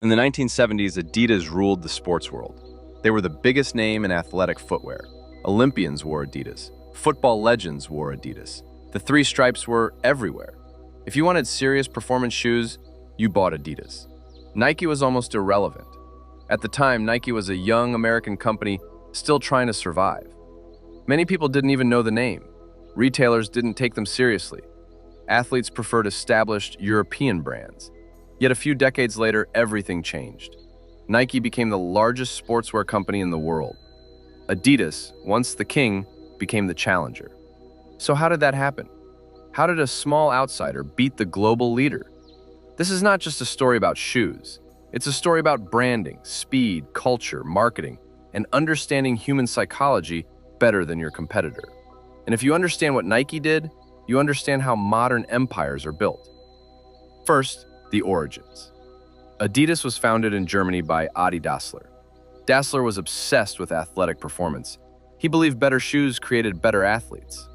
In the 1970s, Adidas ruled the sports world. They were the biggest name in athletic footwear. Olympians wore Adidas. Football legends wore Adidas. The three stripes were everywhere. If you wanted serious performance shoes, you bought Adidas. Nike was almost irrelevant. At the time, Nike was a young American company still trying to survive. Many people didn't even know the name. Retailers didn't take them seriously. Athletes preferred established European brands. Yet a few decades later, everything changed. Nike became the largest sportswear company in the world. Adidas, once the king, became the challenger. So how did that happen? How did a small outsider beat the global leader? This is not just a story about shoes. It's a story about branding, speed, culture, marketing, and understanding human psychology better than your competitor. And if you understand what Nike did, you understand how modern empires are built. First, the origins. Adidas was founded in Germany by Adi Dassler. Dassler was obsessed with athletic performance. He believed better shoes created better athletes.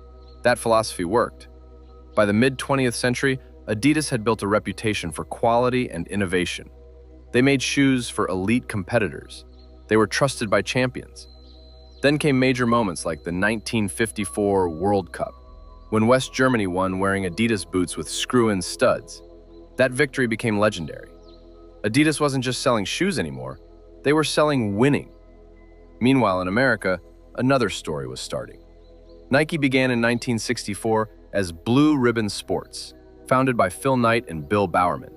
That philosophy worked. By the mid-20th century, Adidas had built a reputation for quality and innovation. They made shoes for elite competitors. They were trusted by champions. Then came major moments like the 1954 World Cup, when West Germany won wearing Adidas boots with screw-in studs. That victory became legendary. Adidas wasn't just selling shoes anymore, they were selling winning. Meanwhile, in America, another story was starting. Nike began in 1964 as Blue Ribbon Sports, founded by Phil Knight and Bill Bowerman.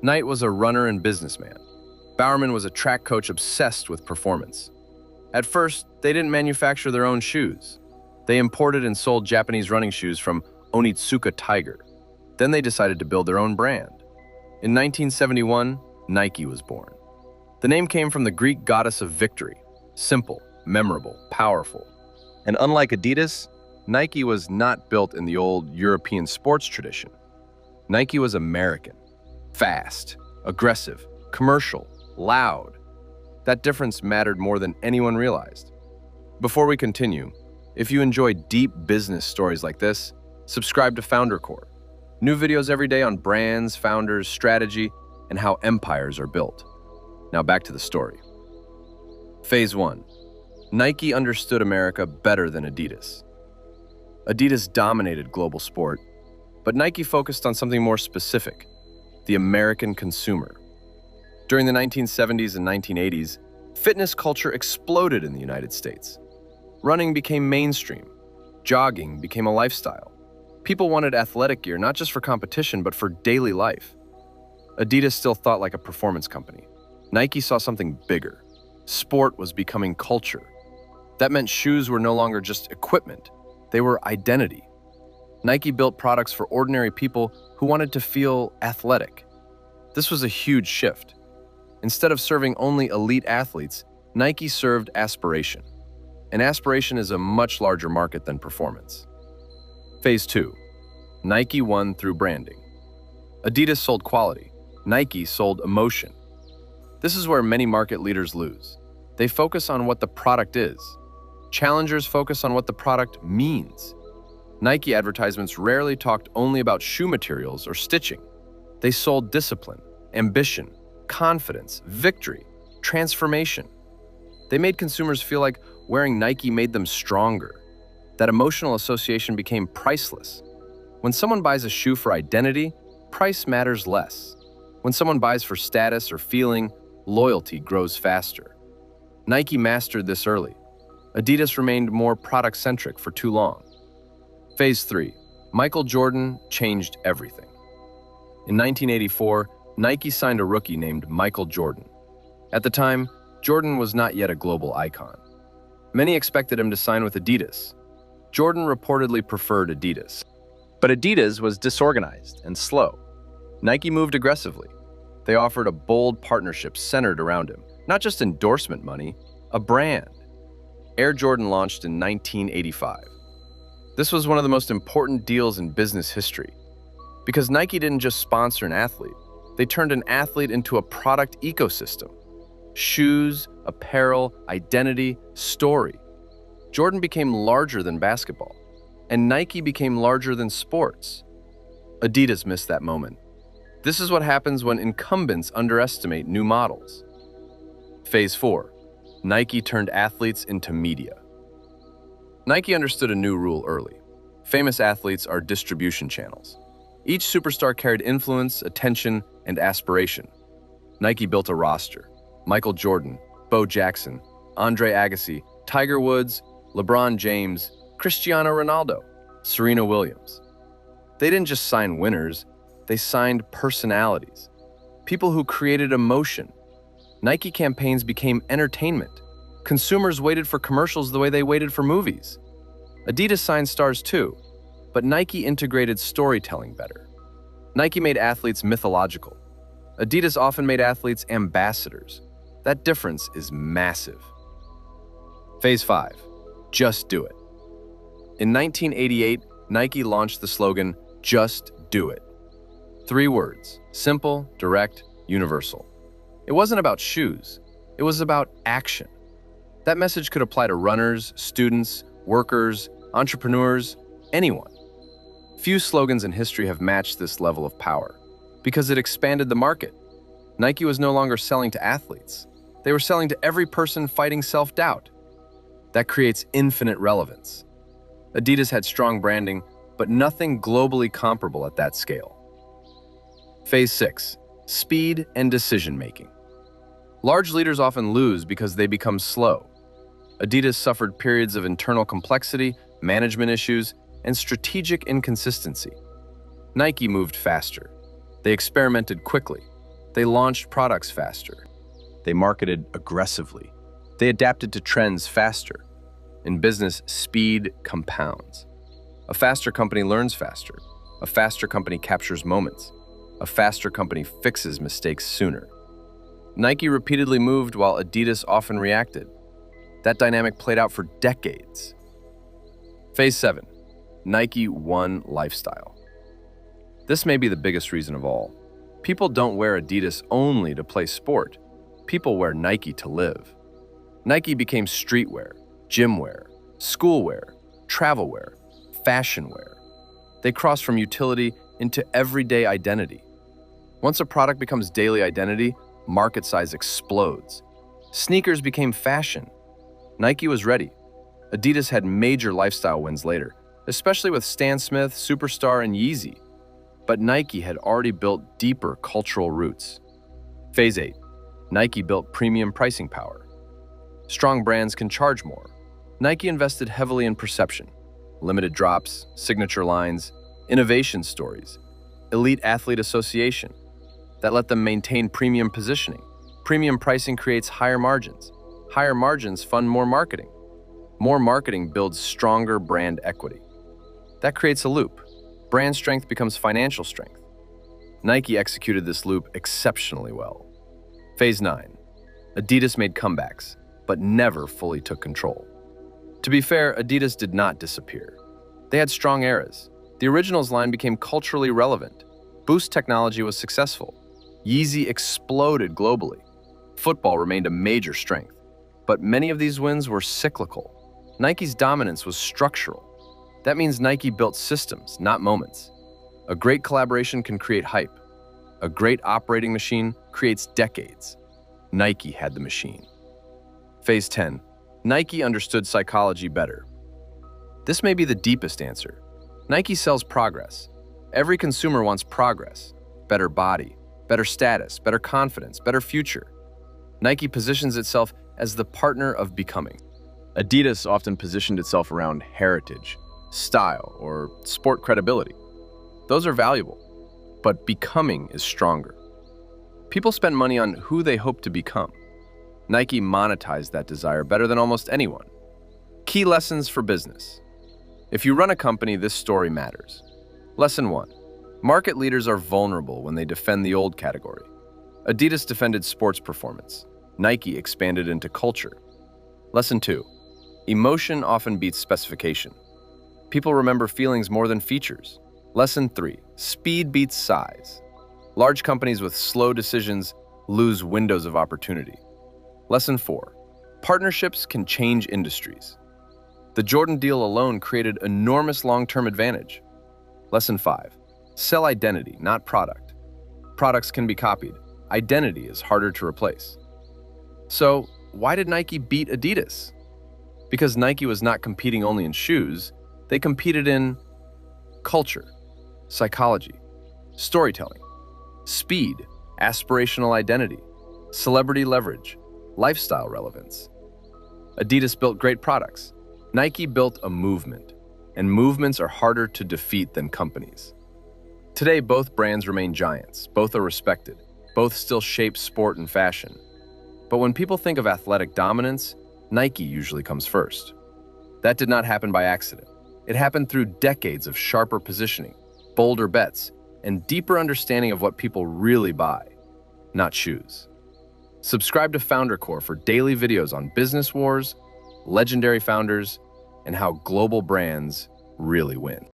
Knight was a runner and businessman. Bowerman was a track coach obsessed with performance. At first, they didn't manufacture their own shoes. They imported and sold Japanese running shoes from Onitsuka Tiger. Then they decided to build their own brand. In 1971, Nike was born. The name came from the Greek goddess of victory, simple, memorable, powerful. And unlike Adidas, Nike was not built in the old European sports tradition. Nike was American, fast, aggressive, commercial, loud. That difference mattered more than anyone realized. Before we continue, if you enjoy deep business stories like this, subscribe to Founder Core. New videos every day on brands, founders, strategy, and how empires are built. Now back to the story. Phase 1. Nike understood America better than Adidas. Adidas dominated global sport, but Nike focused on something more specific, the American consumer. During the 1970s and 1980s, fitness culture exploded in the United States. Running became mainstream. Jogging became a lifestyle. People wanted athletic gear not just for competition, but for daily life. Adidas still thought like a performance company. Nike saw something bigger. Sport was becoming culture. That meant shoes were no longer just equipment. They were identity. Nike built products for ordinary people who wanted to feel athletic. This was a huge shift. Instead of serving only elite athletes, Nike served aspiration. And aspiration is a much larger market than performance. Phase 2. Nike won through branding. Adidas sold quality. Nike sold emotion. This is where many market leaders lose. They focus on what the product is. Challengers focus on what the product means. Nike advertisements rarely talked only about shoe materials or stitching. They sold discipline, ambition, confidence, victory, transformation. They made consumers feel like wearing Nike made them stronger. That emotional association became priceless. When someone buys a shoe for identity, price matters less. When someone buys for status or feeling, loyalty grows faster. Nike mastered this early. Adidas remained more product-centric for too long. Phase 3. Michael Jordan changed everything. In 1984, Nike signed a rookie named Michael Jordan. At the time, Jordan was not yet a global icon. Many expected him to sign with Adidas. Jordan reportedly preferred Adidas. But Adidas was disorganized and slow. Nike moved aggressively. They offered a bold partnership centered around him, not just endorsement money, a brand. Air Jordan launched in 1985. This was one of the most important deals in business history. Because Nike didn't just sponsor an athlete, they turned an athlete into a product ecosystem. Shoes, apparel, identity, story. Jordan became larger than basketball, and Nike became larger than sports. Adidas missed that moment. This is what happens when incumbents underestimate new models. Phase 4. Nike turned athletes into media. Nike understood a new rule early. Famous athletes are distribution channels. Each superstar carried influence, attention, and aspiration. Nike built a roster. Michael Jordan, Bo Jackson, Andre Agassi, Tiger Woods, LeBron James, Cristiano Ronaldo, Serena Williams. They didn't just sign winners, they signed personalities. People who created emotion. Nike campaigns became entertainment. Consumers waited for commercials the way they waited for movies. Adidas signed stars too, but Nike integrated storytelling better. Nike made athletes mythological. Adidas often made athletes ambassadors. That difference is massive. Phase 5. Just do it. In 1988, Nike launched the slogan, "Just do it." 3 words, simple, direct, universal. It wasn't about shoes, it was about action. That message could apply to runners, students, workers, entrepreneurs, anyone. Few slogans in history have matched this level of power, because it expanded the market. Nike was no longer selling to athletes. They were selling to every person fighting self-doubt. That creates infinite relevance. Adidas had strong branding, but nothing globally comparable at that scale. Phase 6. Speed and decision-making. Large leaders often lose because they become slow. Adidas suffered periods of internal complexity, management issues, and strategic inconsistency. Nike moved faster. They experimented quickly. They launched products faster. They marketed aggressively. They adapted to trends faster. In business, speed compounds. A faster company learns faster. A faster company captures moments. A faster company fixes mistakes sooner. Nike repeatedly moved while Adidas often reacted. That dynamic played out for decades. Phase 7. Nike One Lifestyle. This may be the biggest reason of all. People don't wear Adidas only to play sport. People wear Nike to live. Nike became streetwear, gym wear, school wear, travel wear, fashion wear. They crossed from utility into everyday identity. Once a product becomes daily identity, market size explodes. Sneakers became fashion. Nike was ready. Adidas had major lifestyle wins later, especially with Stan Smith, Superstar, and Yeezy. But Nike had already built deeper cultural roots. Phase 8. Nike built premium pricing power. Strong brands can charge more. Nike invested heavily in perception. Limited drops, signature lines, innovation stories, elite athlete association. That let them maintain premium positioning. Premium pricing creates higher margins. Higher margins fund more marketing. More marketing builds stronger brand equity. That creates a loop. Brand strength becomes financial strength. Nike executed this loop exceptionally well. Phase 9. Adidas made comebacks, but never fully took control. To be fair, Adidas did not disappear. They had strong eras. The Originals line became culturally relevant. Boost technology was successful. Yeezy exploded globally. Football remained a major strength. But many of these wins were cyclical. Nike's dominance was structural. That means Nike built systems, not moments. A great collaboration can create hype. A great operating machine creates decades. Nike had the machine. Phase 10. Nike understood psychology better. This may be the deepest answer. Nike sells progress. Every consumer wants progress. Better body, better status, better confidence, better future. Nike positions itself as the partner of becoming. Adidas often positioned itself around heritage, style, or sport credibility. Those are valuable, but becoming is stronger. People spend money on who they hope to become. Nike monetized that desire better than almost anyone. Key lessons for business. If you run a company, this story matters. Lesson 1. Market leaders are vulnerable when they defend the old category. Adidas defended sports performance. Nike expanded into culture. Lesson 2. Emotion often beats specification. People remember feelings more than features. Lesson 3. Speed beats size. Large companies with slow decisions lose windows of opportunity. Lesson 4. Partnerships can change industries. The Jordan deal alone created enormous long-term advantage. Lesson 5. Sell identity, not product. Products can be copied. Identity is harder to replace. So, why did Nike beat Adidas? Because Nike was not competing only in shoes, they competed in culture, psychology, storytelling, speed, aspirational identity, celebrity leverage, lifestyle relevance. Adidas built great products. Nike built a movement, and movements are harder to defeat than companies. Today, both brands remain giants, both are respected, both still shape sport and fashion. But when people think of athletic dominance, Nike usually comes first. That did not happen by accident. It happened through decades of sharper positioning, bolder bets, and deeper understanding of what people really buy, not shoes. Subscribe to Founder Core for daily videos on business wars, legendary founders, and how global brands really win.